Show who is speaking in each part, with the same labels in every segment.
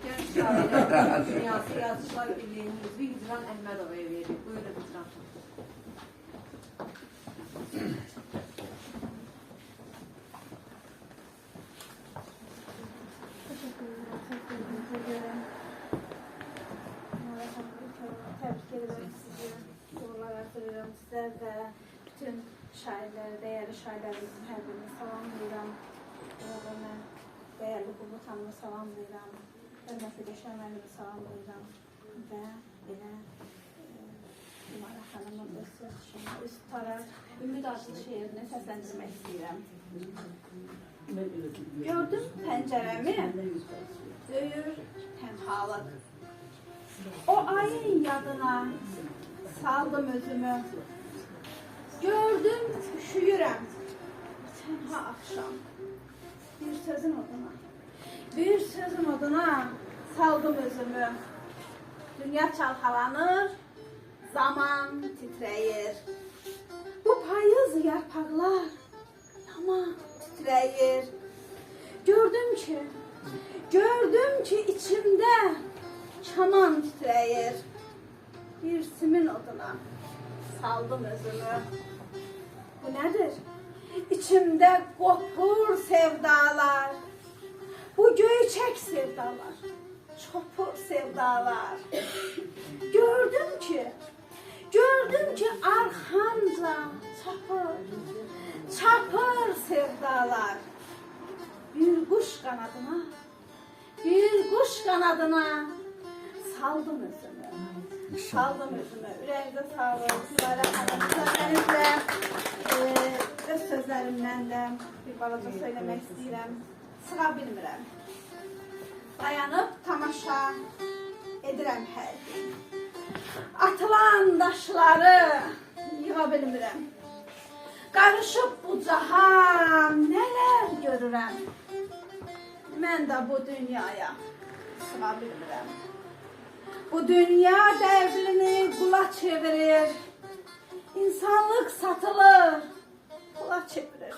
Speaker 1: Genç şairler Dünyası Yazıcılar Birliği'nin üzvü Hicran Əhmədova'ya verildi. Buyurun Hicran.
Speaker 2: Tebrik ederim sizi. Uğurlar arttırıyorum sizler de. Bütün şairleri, değerli şairlerimizin her birini salamlayıram. Ben değerli Qubut Hanım'ı salamlayıram. Hörmətli Qəşənglərimi salamlayıram. Və elə Ümara Xanımın öz sözüşünü üst tutaraq Ümid adlı şeirini səsləndirmək istəyirəm. Gördüm pəncərəmi, döyür tənhalıq. O ayın yadına saldım özümü. Gördüm üşüyürəm, tənha axşam. Bir sözün oduna saldım özümü. Dünya çalxalanır, zaman titrəyir. Bu payız yarpaqlar yaman titrəyir. Gördüm ki içimdə çaman titrəyir. Bir simin oduna saldım özümü. Bu nədir? İçimdə qopur sevdalar. Bu göyçək sevdalar, çopur sevdalar. Gördüm ki arxamca çapır sevdalar. Bir quş qanadına saldım özümü. Ürəyinizə sağlıq. Ümara Hanım, sözlərinizlə, öz sözlərimdən də bir balaca söyləmək istəyirəm. Sığa bilmirəm. Dayanıb tamaşa edirəm hər gün. Atılan daşları yığa bilmirəm. Qarışıb bu cahan nələr görürəm. Mən də bu dünyaya sığa bilmirəm. Bu dünya dərdini qula çevirir. İnsanlıq satılır, pula çevirir.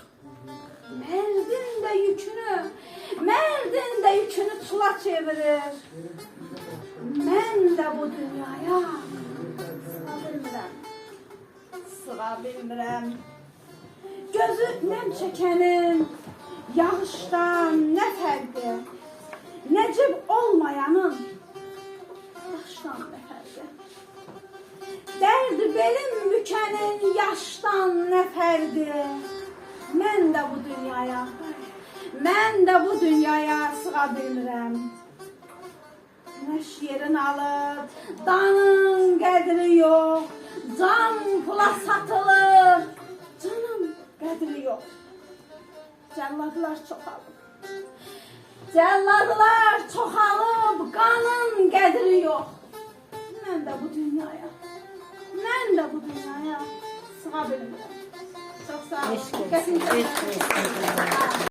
Speaker 2: Mərdin də yükünü tula çevirir. Mən də bu dünyaya sığa bilmirəm. Gözü nəm çəkənin yağışdan nə fərqi? Nəcib olmayanın yaşdan nə fərqi? Dərdi belim bükənin yaşdan nə fərqi? Mən də bu dünyaya sığa bilmirəm. Günəş yerin alır, danın qədri yox. Can pula satılır, canın qədri yox. Cəlladlar çoxalıb, qanın qədri yox. Mən də bu dünyaya sığa bilmirəm. Çok sağ olun.